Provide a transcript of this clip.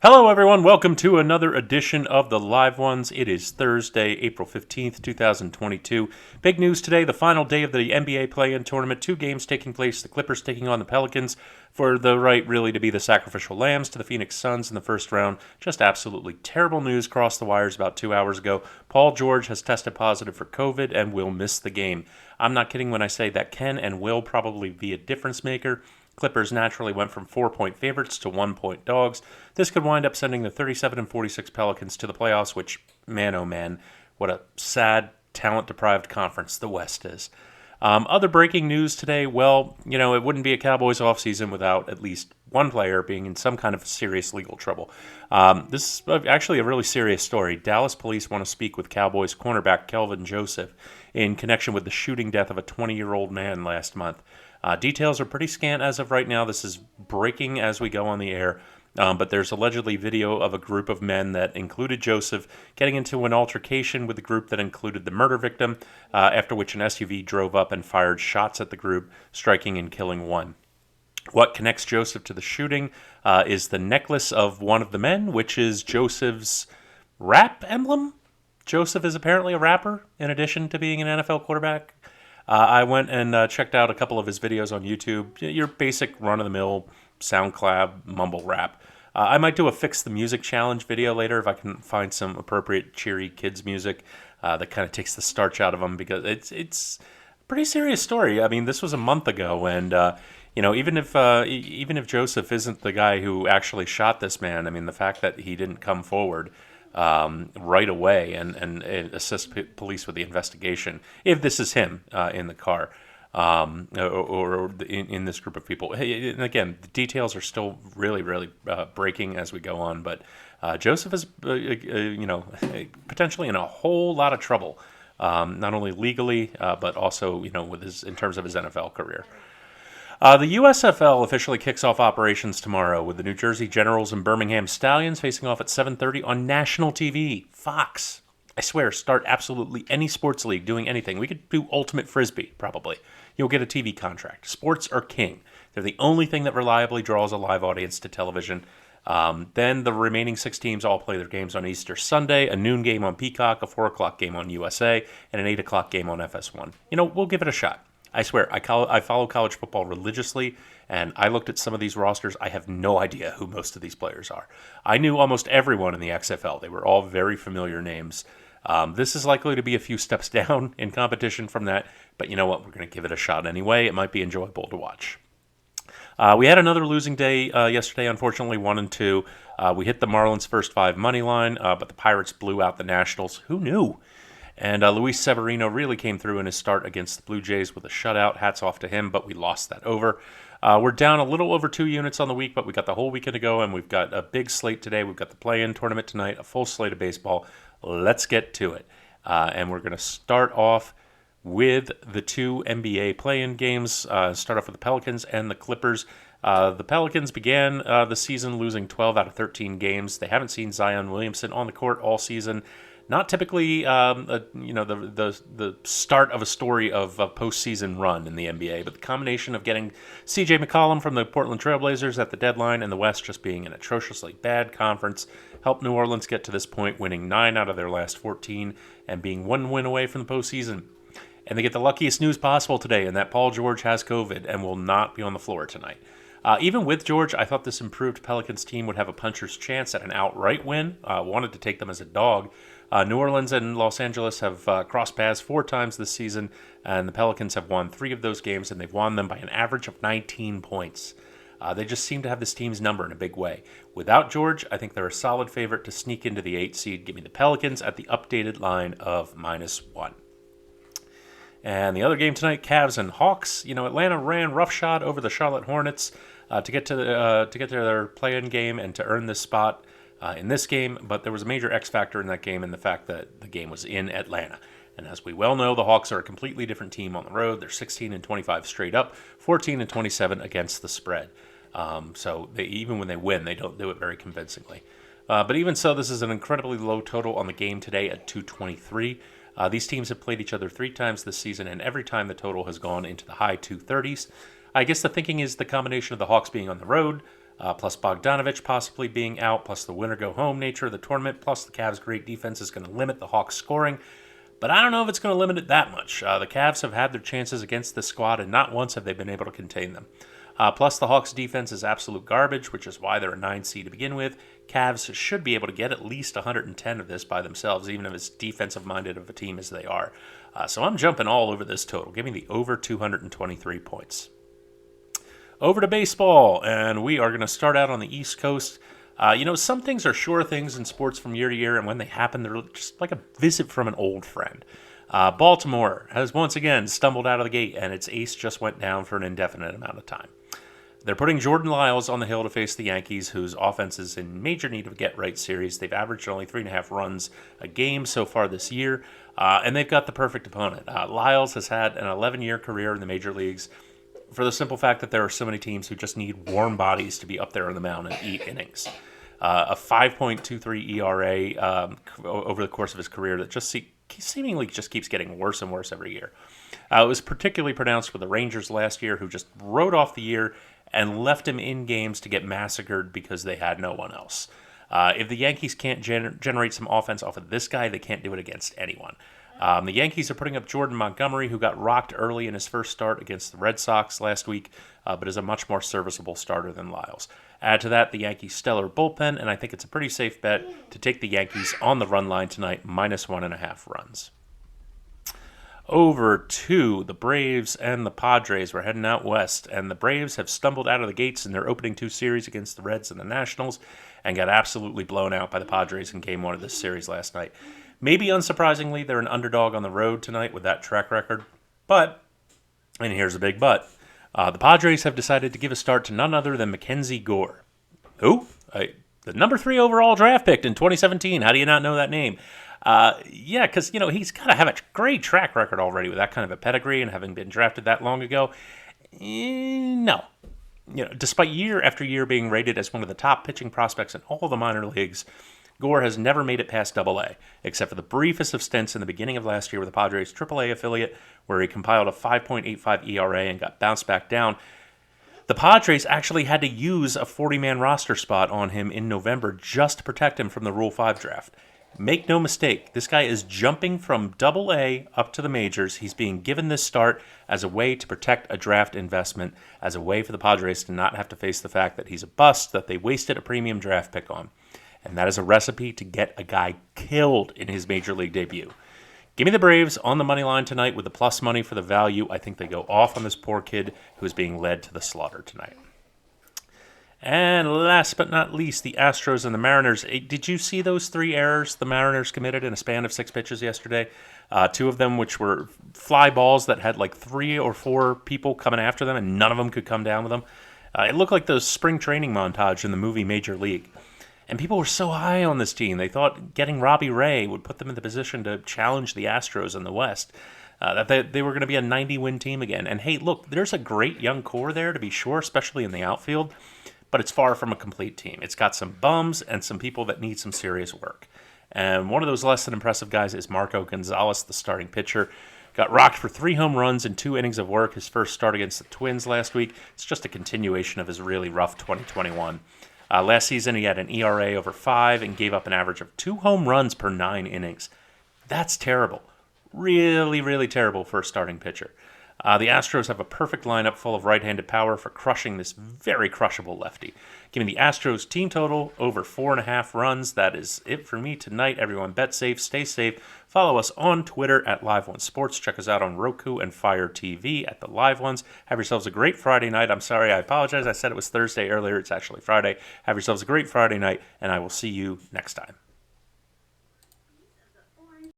Hello, everyone. Welcome to another edition of the Live Ones. It is Thursday, April 15th, 2022. Big news today, the final day of the NBA play-in tournament. 2 games taking place, the Clippers taking on the Pelicans for the right, really, to be the sacrificial lambs to the Phoenix Suns in the first round. Just absolutely terrible news crossed the wires about 2 hours ago. Paul George has tested positive for COVID and will miss the game. I'm not kidding when I say that can and will probably be a difference maker. Clippers naturally went from 4-point favorites to 1-point dogs. This could wind up sending the 37-46 Pelicans to the playoffs, which, man oh man, what a sad, talent-deprived conference the West is. Other breaking news today, well, it wouldn't be a Cowboys offseason without at least one player being in some kind of serious legal trouble. This is actually a really serious story. Dallas police want to speak with Cowboys cornerback Kelvin Joseph in connection with the shooting death of a 20-year-old man last month. Details are pretty scant as of right now. This is breaking as we go on the air. But there's allegedly video of a group of men that included Joseph getting into an altercation with the group that included the murder victim, after which an SUV drove up and fired shots at the group, striking and killing one. What connects Joseph to the shooting is the necklace of one of the men, which is Joseph's rap emblem. Joseph is apparently a rapper, in addition to being an NFL quarterback. I went and checked out a couple of his videos on YouTube. Your basic run-of-the-mill SoundCloud mumble rap. I might do a Fix the Music challenge video later if I can find some appropriate cheery kids music that kind of takes the starch out of them, because it's a pretty serious story. I mean, this was a month ago, and even if Joseph isn't the guy who actually shot this man, I mean, the fact that he didn't come forward right away and assist police with the investigation, if this is him in the car, or in this group of people. Hey, and again, the details are still really breaking as we go on, but Joseph is potentially in a whole lot of trouble, not only legally but also with in terms of his NFL career. The USFL officially kicks off operations tomorrow with the New Jersey Generals and Birmingham Stallions facing off at 7:30 on national TV. Fox. I swear, start absolutely any sports league doing anything. We could do Ultimate Frisbee, probably. You'll get a TV contract. Sports are king. They're the only thing that reliably draws a live audience to television. Then the remaining 6 teams all play their games on Easter Sunday, a noon game on Peacock, a 4 o'clock game on USA, and an 8 o'clock game on FS1. We'll give it a shot. I swear, I follow college football religiously, and I looked at some of these rosters. I have no idea who most of these players are. I knew almost everyone in the XFL. They were all very familiar names. This is likely to be a few steps down in competition from that, but you know what? We're going to give it a shot anyway. It might be enjoyable to watch. We had another losing day yesterday, unfortunately, 1-2. We hit the Marlins' first 5 money line, but the Pirates blew out the Nationals. Who knew? And Luis Severino really came through in his start against the Blue Jays with a shutout. Hats off to him, but we lost that over. We're down a little over 2 units on the week, but we got the whole weekend to go, and we've got a big slate today. We've got the play-in tournament tonight, a full slate of baseball. Let's get to it. And we're going to start off with the 2 NBA play-in games. Start off with the Pelicans and the Clippers. The Pelicans began the season losing 12 out of 13 games. They haven't seen Zion Williamson on the court all season. Not typically, the start of a story of a postseason run in the NBA, but the combination of getting C.J. McCollum from the Portland Trailblazers at the deadline and the West just being an atrociously bad conference helped New Orleans get to this point, winning 9 out of their last 14 and being 1 win away from the postseason. And they get the luckiest news possible today, in that Paul George has COVID and will not be on the floor tonight. Even with George, I thought this improved Pelicans team would have a puncher's chance at an outright win. Wanted to take them as a dog. New Orleans and Los Angeles have crossed paths 4 times this season, and the Pelicans have won 3 of those games, and they've won them by an average of 19 points. They just seem to have this team's number in a big way. Without George, I think they're a solid favorite to sneak into the 8 seed. Give me the Pelicans at the updated line of -1. And the other game tonight, Cavs and Hawks. Atlanta ran roughshod over the Charlotte Hornets to get to their play-in game and to earn this spot in this game. But there was a major X factor in that game, and the fact that the game was in Atlanta. And as we well know, the Hawks are a completely different team on the road. They're 16-25 straight up, 14-27 against the spread. So even when they win, they don't do it very convincingly. But even so, this is an incredibly low total on the game today at 223. These teams have played each other 3 times this season, and every time the total has gone into the high 230s. I guess the thinking is the combination of the Hawks being on the road, plus Bogdanovich possibly being out, plus the winner-go-home nature of the tournament, plus the Cavs' great defense is going to limit the Hawks' scoring. But I don't know if it's going to limit it that much. The Cavs have had their chances against this squad, and not once have they been able to contain them. Plus, the Hawks' defense is absolute garbage, which is why they're a 9 seed to begin with. Cavs should be able to get at least 110 of this by themselves, even if it's defensive-minded of a team as they are. So I'm jumping all over this total. Give me the over 223 points. Over to baseball, and we are going to start out on the East Coast. Some things are sure things in sports from year to year, and when they happen, they're just like a visit from an old friend. Baltimore has once again stumbled out of the gate, and its ace just went down for an indefinite amount of time. They're putting Jordan Lyles on the hill to face the Yankees, whose offense is in major need of a get-right series. They've averaged only 3.5 runs a game so far this year, and they've got the perfect opponent. Lyles has had an 11-year career in the major leagues for the simple fact that there are so many teams who just need warm bodies to be up there on the mound and eat innings. A 5.23 ERA over the course of his career that just seemingly just keeps getting worse and worse every year. It was particularly pronounced with the Rangers last year, who just wrote off the year and left him in games to get massacred because they had no one else. If the Yankees can't generate some offense off of this guy, they can't do it against anyone. The Yankees are putting up Jordan Montgomery, who got rocked early in his first start against the Red Sox last week, but is a much more serviceable starter than Lyles. Add to that the Yankees' stellar bullpen, and I think it's a pretty safe bet to take the Yankees on the run line tonight, minus 1.5 runs. Over to the Braves and the Padres. We're heading out west, and the Braves have stumbled out of the gates in their opening 2 series against the Reds and the Nationals and got absolutely blown out by the Padres in Game 1 of this series last night. Maybe unsurprisingly, they're an underdog on the road tonight with that track record, but, and here's a big but, the Padres have decided to give a start to none other than Mackenzie Gore. Who? The number 3 overall draft pick in 2017. How do you not know that name? Yeah, because, he's got to have a great track record already with that kind of a pedigree and having been drafted that long ago. No. Despite year after year being rated as one of the top pitching prospects in all the minor leagues, Gore has never made it past Double-A, except for the briefest of stints in the beginning of last year with the Padres' Triple-A affiliate, where he compiled a 5.85 ERA and got bounced back down. The Padres actually had to use a 40-man roster spot on him in November just to protect him from the Rule 5 draft. Make no mistake, this guy is jumping from Double-A up to the majors. He's being given this start as a way to protect a draft investment, as a way for the Padres to not have to face the fact that he's a bust, that they wasted a premium draft pick on. And that is a recipe to get a guy killed in his major league debut. Give me the Braves on the money line tonight with the plus money for the value. I think they go off on this poor kid who is being led to the slaughter tonight. And last but not least, the Astros and the Mariners. Did you see those 3 errors the Mariners committed in a span of 6 pitches yesterday? 2 of them which were fly balls that had like 3 or 4 people coming after them, and none of them could come down with them. It looked like the spring training montage in the movie Major League. And people were so high on this team. They thought getting Robbie Ray would put them in the position to challenge the Astros in the West. That they were going to be a 90-win team again. And hey, look, there's a great young core there to be sure, especially in the outfield. But it's far from a complete team. It's got some bums and some people that need some serious work. And one of those less than impressive guys is Marco Gonzalez, the starting pitcher. Got rocked for 3 home runs in 2 innings of work. His first start against the Twins last week. It's just a continuation of his really rough 2021. Last season, he had an ERA over 5 and gave up an average of 2 home runs per 9 innings. That's terrible. Really, really terrible for a starting pitcher. The Astros have a perfect lineup full of right-handed power for crushing this very crushable lefty. Give me the Astros team total over 4.5 runs. That is it for me tonight. Everyone bet safe, stay safe. Follow us on Twitter at Live One Sports. Check us out on Roku and Fire TV at the Live Ones. Have yourselves a great Friday night. I'm sorry, I apologize. I said it was Thursday earlier. It's actually Friday. Have yourselves a great Friday night, and I will see you next time.